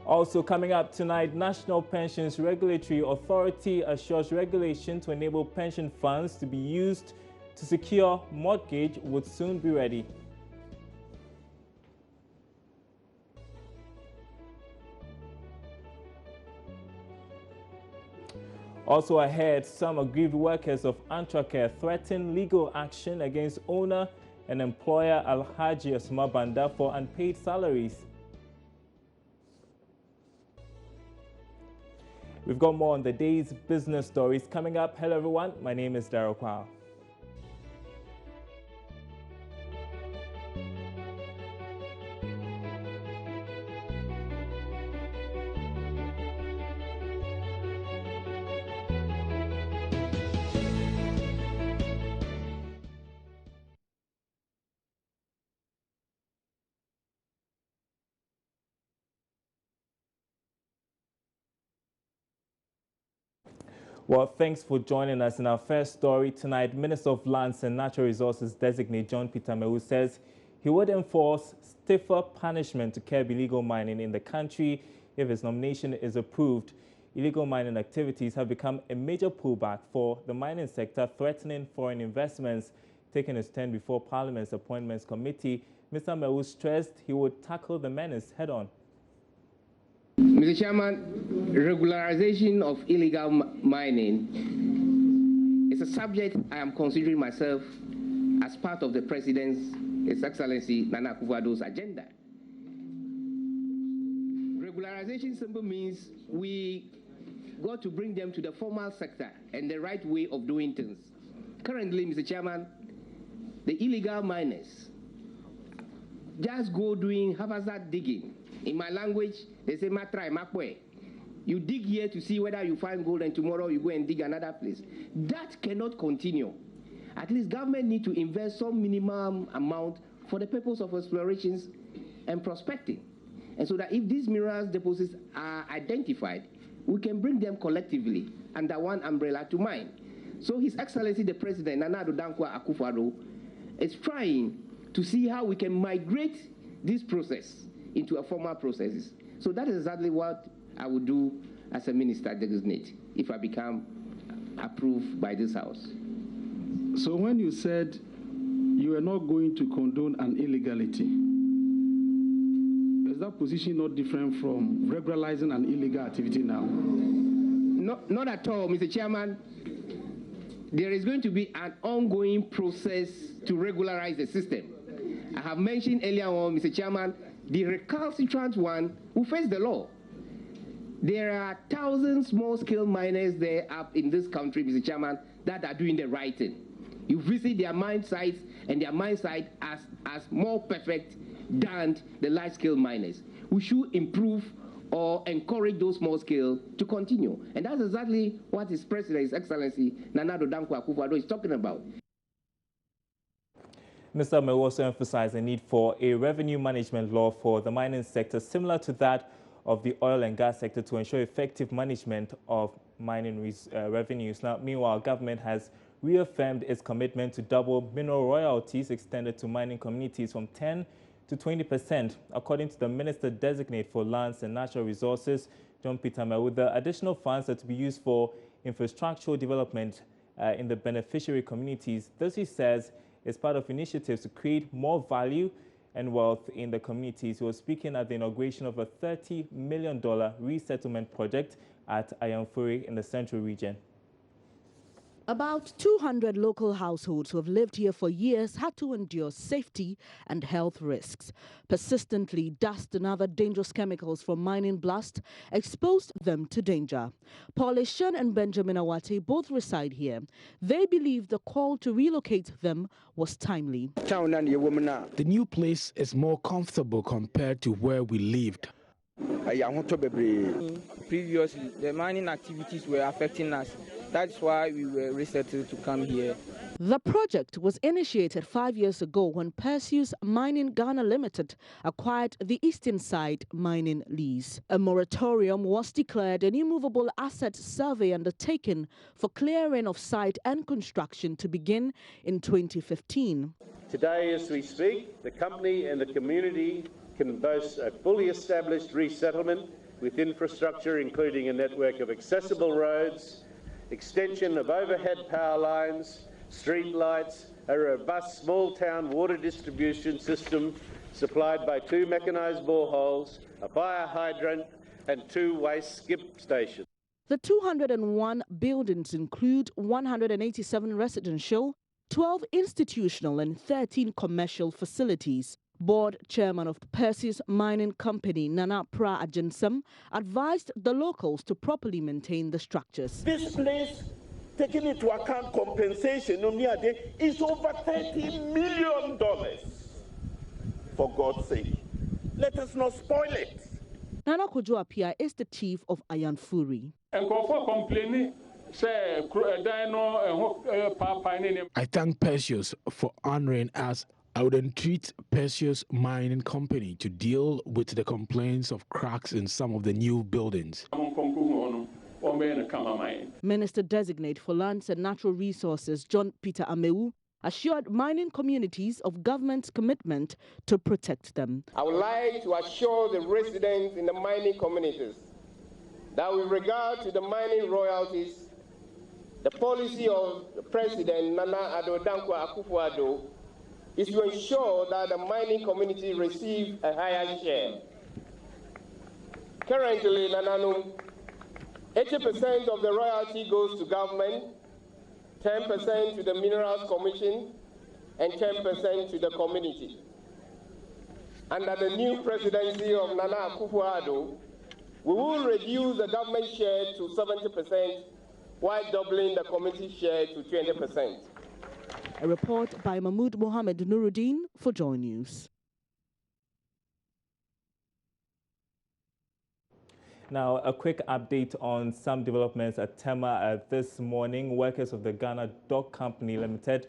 Also coming up tonight, National Pensions Regulatory Authority assures regulation to enable pension funds to be used to secure mortgage would soon be ready. Also ahead, some aggrieved workers of Antracare threaten legal action against owner and employer Alhaji Asuma Banda for unpaid salaries. We've got more on the day's business stories coming up. Hello everyone, my name is Daryl Kwao. Well, thanks for joining us. In our first story tonight, Minister of Lands and Natural Resources designate John Peter Mewu says he would enforce stiffer punishment to curb illegal mining in the country if his nomination is approved. Illegal mining activities have become a major pullback for the mining sector, threatening foreign investments. Taking a stand before Parliament's Appointments Committee, Mr. Mewu stressed he would tackle the menace head-on. Mr. Chairman, regularization of illegal mining is a subject I am considering myself as part of the President's, His Excellency Nana Akufo-Addo's agenda. Regularization simply means we got to bring them to the formal sector and the right way of doing things. Currently, Mr. Chairman, the illegal miners just go doing haphazard digging. In my language, they say matrai makwe. You dig here to see whether you find gold, and tomorrow you go and dig another place. That cannot continue. At least government need to invest some minimum amount for the purpose of explorations and prospecting. And so that if these mineral deposits are identified, we can bring them collectively under one umbrella to mine. So His Excellency the President, Nana Addo Dankwa Akufo-Addo, is trying to see how we can migrate this process into a formal processes. So that is exactly what I would do as a minister designate if I become approved by this House. So when you said you are not going to condone an illegality, is that position not different from regularizing an illegal activity now? Not at all, Mr. Chairman. There is going to be an ongoing process to regularize the system. I have mentioned earlier on, Mr. Chairman, the recalcitrant one will face the law. There are thousands small-scale miners there up in this country, Mr. Chairman, that are doing the right thing. You visit their mine sites, and their mine site as more perfect than the large-scale miners. We should improve or encourage those small-scale to continue. And that's exactly what His President, His Excellency Nana Addo Dankwa Akufo-Addo is talking about. Mr. Mewu also emphasized the need for a revenue management law for the mining sector similar to that of the oil and gas sector to ensure effective management of mining revenues. Now, meanwhile, government has reaffirmed its commitment to double mineral royalties extended to mining communities from 10 to 20%. According to the Minister Designate for Lands and Natural Resources, John Peter Mewu, the additional funds are to be used for infrastructural development in the beneficiary communities. This, he says, is part of initiatives to create more value and wealth in the communities. He was speaking at the inauguration of a $30 million resettlement project at Ayamfuri in the Central Region. About 200 local households who have lived here for years had to endure safety and health risks. Persistently, dust and other dangerous chemicals from mining blast exposed them to danger. Paul Eshan and Benjamin Awate both reside here. They believe the call to relocate them was timely. The new place is more comfortable compared to where we lived. Previously, the mining activities were affecting us. That's why we were resettled to come here. The project was initiated 5 years ago when Perseus Mining Ghana Limited acquired the Eastern Side mining lease. A moratorium was declared, an immovable asset survey undertaken for clearing of site and construction to begin in 2015. Today, as we speak, the company and the community can boast a fully established resettlement with infrastructure including a network of accessible roads, extension of overhead power lines, street lights, a robust small-town water distribution system supplied by 2 mechanised boreholes, a fire hydrant and 2 waste skip stations. The 201 buildings include 187 residential, 12 institutional and 13 commercial facilities. Board chairman of Perseus Mining Company, Nana Pra Ajinsam, advised the locals to properly maintain the structures. This place, taking into account compensation, is over $30 million. For God's sake, let us not spoil it. Nana Kojo Apia is the chief of Iron Fury. I thank Perseus for honoring us. I would entreat Perseus Mining Company to deal with the complaints of cracks in some of the new buildings. Minister-designate for Lands and Natural Resources John Peter Amewu assured mining communities of government's commitment to protect them. I would like to assure the residents in the mining communities that with regard to the mining royalties, the policy of President Nana Addo Dankwa Akufo-Addo is to ensure that the mining community receive a higher share. Currently, Nananum, 80% of the royalty goes to government, 10% to the Minerals Commission, and 10% to the community. Under the new presidency of Nana Akufo-Addo, we will reduce the government share to 70% while doubling the community share to 20%. A report by Mahmoud Mohammed Nuruddin for Joy News. Now, a quick update on some developments at Tema this morning. Workers of the Ghana Dock Company Limited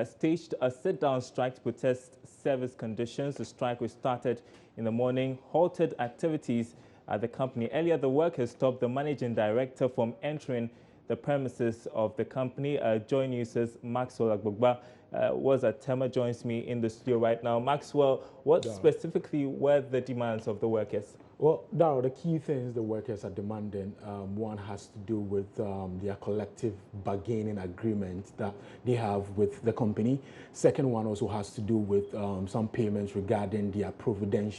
staged a sit-down strike to protest service conditions. The strike, which started in the morning, halted activities at the company. Earlier, the workers stopped the managing director from entering the premises of the company. Joy News' Maxwell Agbogba was at Tema, joins me in the studio right now. Maxwell, what specifically were the demands of the workers? Well, now the key things the workers are demanding, one has to do with their collective bargaining agreement that they have with the company. Second one also has to do with some payments regarding their provident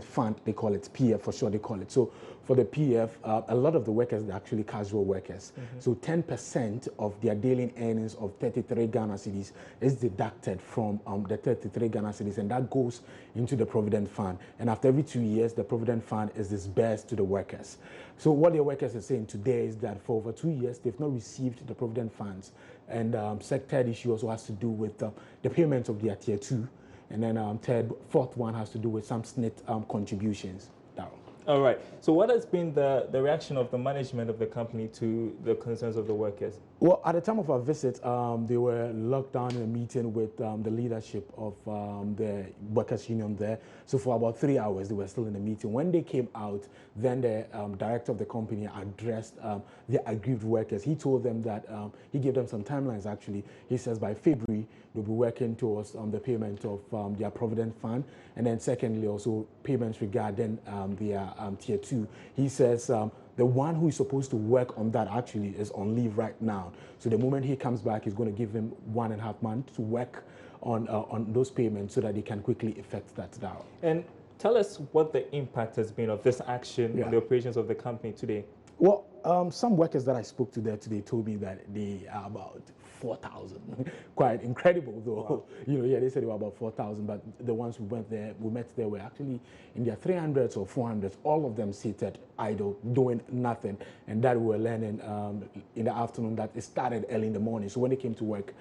fund, they call it PF for sure, they call it. So for the PF, a lot of the workers are actually casual workers. So 10% of their daily earnings of 33 Ghana cedis is deducted from the 33 Ghana cedis, and that goes into the provident fund. And after every 2 years, the provident fund is disbursed to the workers. So what the workers are saying today is that for over 2 years, they've not received the provident funds. And third issue also has to do with the payments of their tier 2. And then fourth one has to do with some SNIT contributions. All right. So what has been the reaction of the management of the company to the concerns of the workers? Well, at the time of our visit, they were locked down in a meeting with the leadership of the workers' union there. So for about 3 hours, they were still in the meeting. When they came out, then the director of the company addressed the aggrieved workers. He told them that he gave them some timelines, actually. He says by February, they'll be working towards the payment of their provident fund. And then secondly, also payments regarding their tier 2. He says the one who is supposed to work on that actually is on leave right now. So the moment he comes back, he's going to give him 1.5 months to work on those payments so that they can quickly effect that down. And tell us what the impact has been of this action on the operations of the company today. Well, some workers that I spoke to there today told me that they are about 4,000. Quite incredible, though. Wow. They said they were about 4,000, but the ones we met there were actually in their 300s or 400s, all of them seated idle, doing nothing. And that we were learning in the afternoon that it started early in the morning. So when they came to work,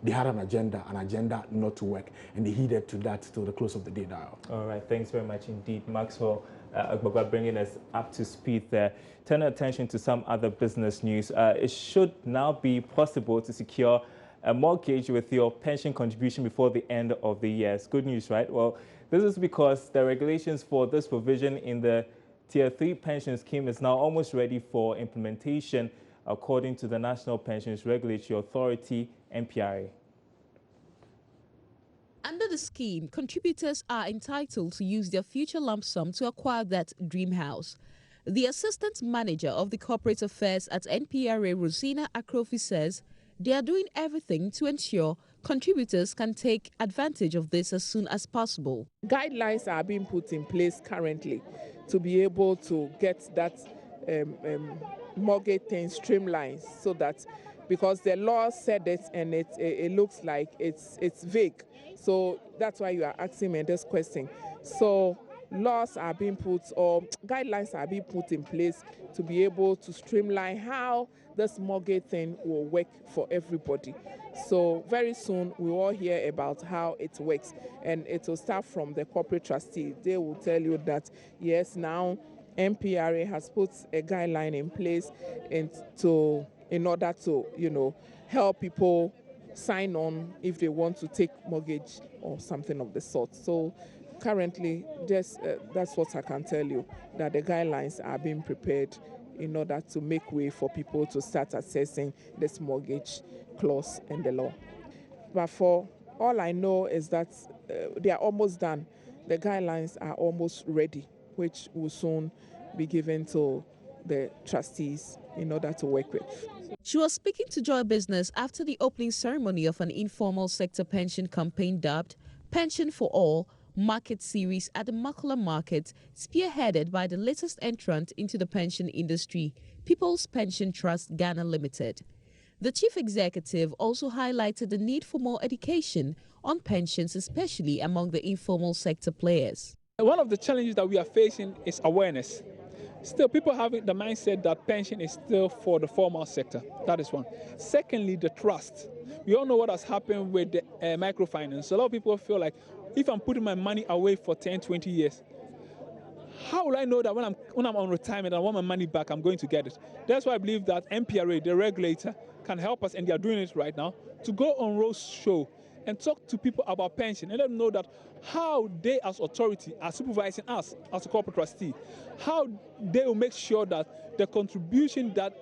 they had an agenda not to work, and they heeded to that till the close of the day now. All right, thanks very much indeed, Maxwell Agbogba, bringing us up to speed there. Turn attention to some other business news. It should now be possible to secure a mortgage with your pension contribution before the end of the year. It's good news, right? Well, this is because the regulations for this provision in the Tier 3 pension scheme is now almost ready for implementation, according to the National Pensions Regulatory Authority, NPRA. Under the scheme, contributors are entitled to use their future lump sum to acquire that dream house. The assistant manager of the corporate affairs at NPRA, Rosina Akrofi, says they are doing everything to ensure contributors can take advantage of this as soon as possible. Guidelines are being put in place currently to be able to get that mortgage thing streamlined, so that, because the law said it and it looks like it's vague. So that's why you are asking me this question. So laws are being put, or guidelines are being put in place to be able to streamline how this mortgage thing will work for everybody. So very soon we will hear about how it works, and it will start from the corporate trustee. They will tell you that yes, now NPRA has put a guideline in place in order to help people sign on if they want to take mortgage or something of the sort. So currently, just that's what I can tell you, that the guidelines are being prepared in order to make way for people to start accessing this mortgage clause in the law. But for all I know is that they are almost done. The guidelines are almost ready, which will soon be given to the trustees in order to work with. She was speaking to Joy Business after the opening ceremony of an informal sector pension campaign dubbed Pension for All market series at the Makula Market, spearheaded by the latest entrant into the pension industry, People's Pension Trust Ghana Limited. The chief executive also highlighted the need for more education on pensions, especially among the informal sector players. One of the challenges that we are facing is awareness. Still, people have the mindset that pension is still for the formal sector. That is one. Secondly, the trust. We all know what has happened with the microfinance. A lot of people feel like, if I'm putting my money away for 10, 20 years, how will I know that when I'm on retirement and I want my money back, I'm going to get it? That's why I believe that NPRA, the regulator, can help us, and they are doing it right now, to go on roadshow and talk to people about pension and let them know that how they as authority are supervising us as a corporate trustee, how they will make sure that the contribution that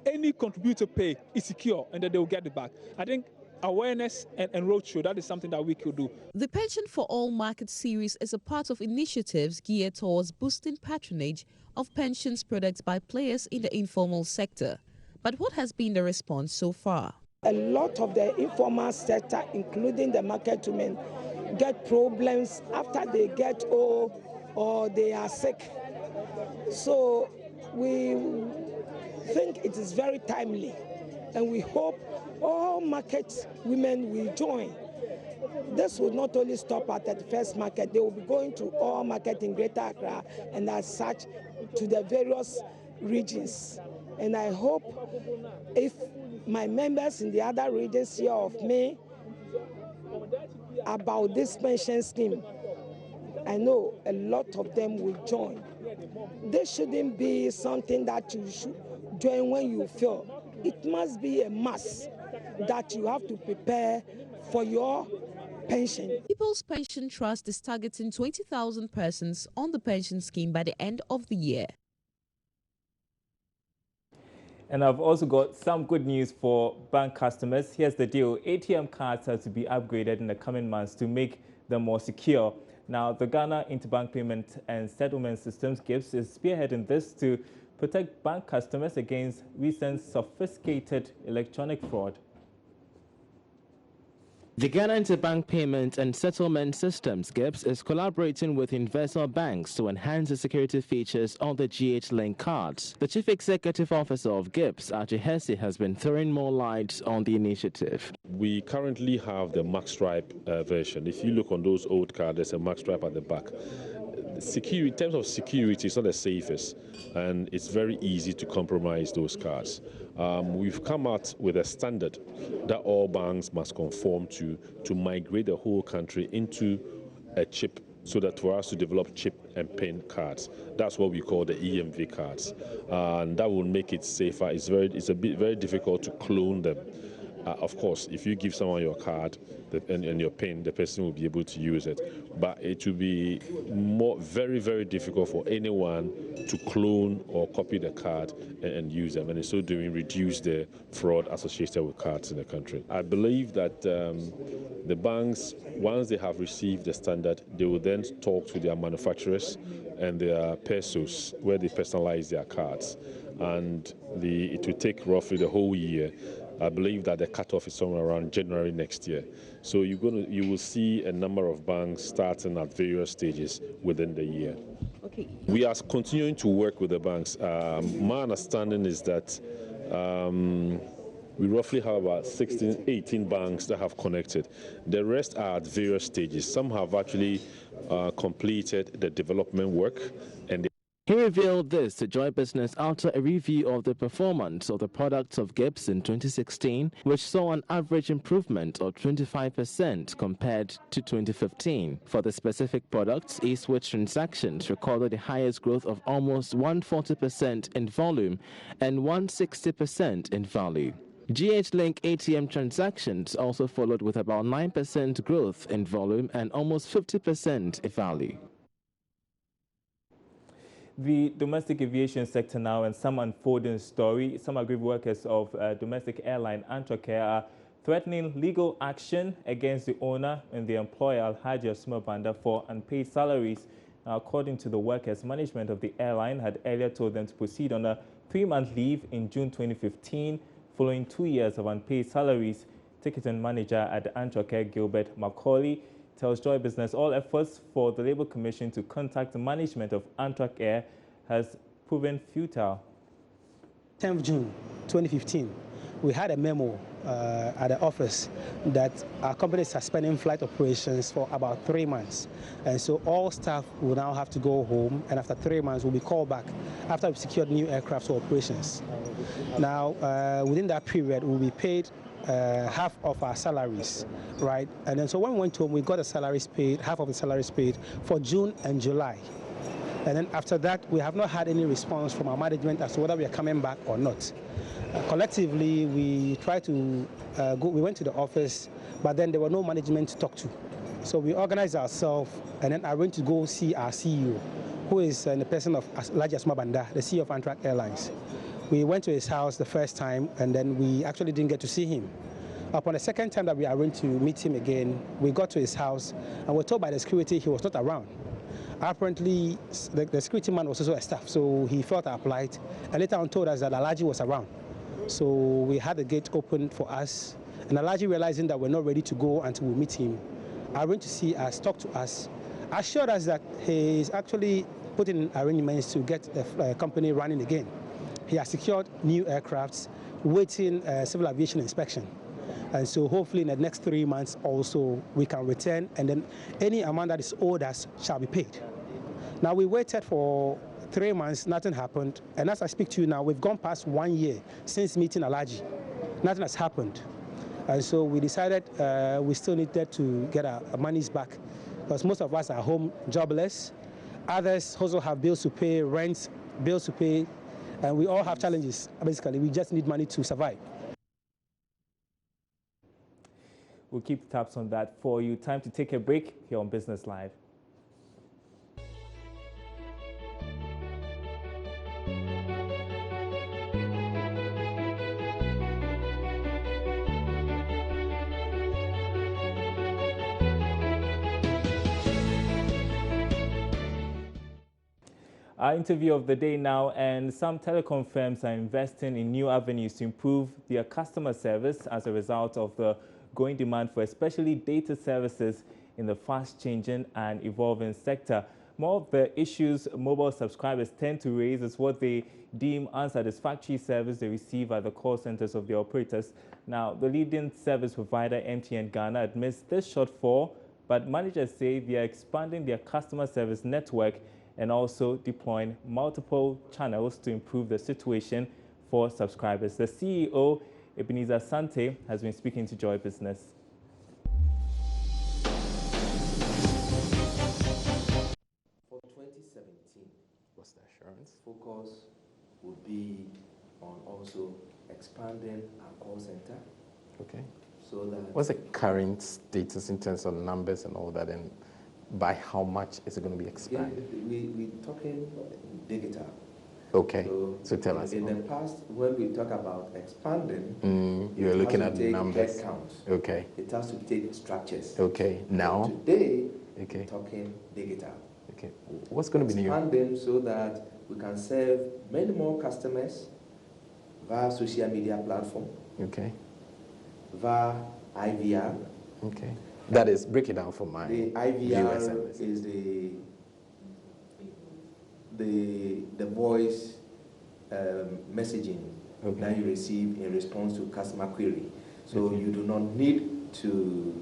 any contributor pay is secure and that they will get it back. I think awareness and roadshow, that is something that we could do. The Pension for All market series is a part of initiatives geared towards boosting patronage of pensions products by players in the informal sector. But what has been the response so far? A lot of the informal sector, including the market women, get problems after they get old or they are sick. So we think it is very timely, and we hope all market women will join. This will not only stop at the first market, they will be going to all market in Greater Accra and as such to the various regions. And I hope if my members in the other regions hear of me about this pension scheme, I know a lot of them will join. This shouldn't be something that you should join when you feel. It must be a must that you have to prepare for your pension. People's Pension Trust is targeting 20,000 persons on the pension scheme by the end of the year. And I've also got some good news for bank customers. Here's the deal. ATM cards are to be upgraded in the coming months to make them more secure. Now, the Ghana Interbank Payment and Settlement Systems GIPS is spearheading this to protect bank customers against recent sophisticated electronic fraud. The Ghana Interbank Payment and Settlement Systems GIPS is collaborating with investor banks to enhance the security features on the GH Link cards. The Chief Executive Officer of GIPS, Archie Hesse, has been throwing more light on the initiative. We currently have the Max Stripe version. If you look on those old cards, there's a Max Stripe at the back. Security, in terms of security, it's not the safest, and it's very easy to compromise those cards. We've come out with a standard that all banks must conform to migrate the whole country into a chip, so that for us to develop chip and pin cards. That's what we call the EMV cards, and that will make it safer. It's very difficult to clone them. Of course, if you give someone your card and your PIN, the person will be able to use it. But it will be very, very difficult for anyone to clone or copy the card and use them, and in so doing, reduce the fraud associated with cards in the country. I believe that the banks, once they have received the standard, they will then talk to their manufacturers and their pesos, where they personalize their cards. And it will take roughly the whole year. I believe that the cutoff is somewhere around January next year. So you will see a number of banks starting at various stages within the year. Okay. We are continuing to work with the banks. My understanding is that we roughly have about 16, 18 banks that have connected. The rest are at various stages. Some have actually completed the development work, and He revealed this to Joy Business after a review of the performance of the products of Gibbs in 2016, which saw an average improvement of 25% compared to 2015. For the specific products, eSwitch transactions recorded the highest growth of almost 140% in volume and 160% in value. GH Link ATM transactions also followed with about 9% growth in volume and almost 50% in value. The domestic aviation sector now, and some unfolding story. Some aggrieved workers of domestic airline Antwerp Air are threatening legal action against the owner and the employer Alhaji Asuma Banda for unpaid salaries. Now, according to the workers, management of the airline had earlier told them to proceed on a 3-month leave in June 2015 following 2 years of unpaid salaries. Ticketing manager at the Antwerp Air, Gilbert Macaulay, tells Joy Business all efforts for the Labour Commission to contact the management of Antwerp Air has proven futile. 10th June 2015, we had a memo at the office that our company is suspending flight operations for about 3 months. And so all staff will now have to go home, and after 3 months we'll be called back after we've secured new aircraft for operations. Now, within that period, we'll be paid half of our salaries, right? And then so when we went home, we got the salaries paid, half of the salaries paid for June and July. And then after that, we have not had any response from our management as to whether we are coming back or not. Collectively, we tried to we went to the office, but then there were no management to talk to. So we organized ourselves, and then I went to go see our CEO, who is the person of Alhaji Asuma Banda, the CEO of Antwerp Airlines. We went to his house the first time, and then we actually didn't get to see him. Upon the second time that we arranged to meet him again, we got to his house, and were told by the security he was not around. Apparently, the security man was also a staff, so he felt our plight, and later on told us that Alhaji was around. So we had the gate opened for us, and Alhaji, realizing that we're not ready to go until we meet him, arranged to see us, talk to us, assured us that he is actually putting arrangements to get the company running again. He has secured new aircrafts, waiting civil aviation inspection. And so hopefully in the next 3 months also we can return, and then any amount that is owed us shall be paid. Now, we waited for 3 months, nothing happened. And as I speak to you now, we've gone past 1 year since meeting Alhaji. Nothing has happened. And so we decided we still needed to get our monies back, because most of us are home jobless. Others also have bills to pay, rents, bills to pay, and we all have challenges. Basically, we just need money to survive. We'll keep tabs on that for you. Time to take a break here on Business Live. Our interview of the day now, and some telecom firms are investing in new avenues to improve their customer service as a result of the growing demand for especially data services in the fast-changing and evolving sector. More of the issues mobile subscribers tend to raise is what they deem unsatisfactory service they receive at the call centers of the operators. Now, the leading service provider, MTN Ghana, admits this shortfall, but managers say they are expanding their customer service network and also deploying multiple channels to improve the situation for subscribers. The CEO, Ebenezer Sante, has been speaking to Joy Business. For 2017, what's the assurance? Focus would be on also expanding our call center Okay. So that what's the current status in terms of numbers and all that, and by how much is it going to be expanded? We're talking digital. Okay, so tell us. In the past, when we talk about expanding, you're looking at numbers. Head count. Okay. It has to take structures. Okay, now? So today, okay, we're talking digital. Okay, what's going to be new? Expanding so that we can serve many more customers via social media platform. Okay. Via IVR. Okay. That is, break it down for my The IVR is the voice messaging that you receive in response to customer query. So you do not need to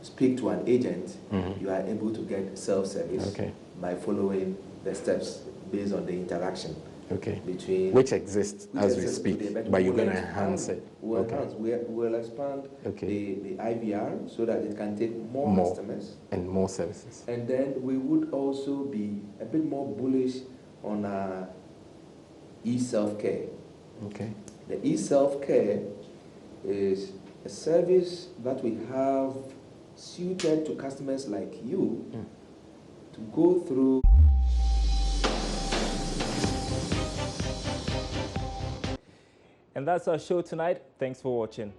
speak to an agent. You are able to get self-service by following the steps based on the interaction. Between which exists as we speak, but you're going to enhance it. We'll expand the IVR so that it can take more customers and more services. And then we would also be a bit more bullish on e-self-care. Okay. The e-self-care is a service that we have suited to customers like you to go through. And that's our show tonight. Thanks for watching.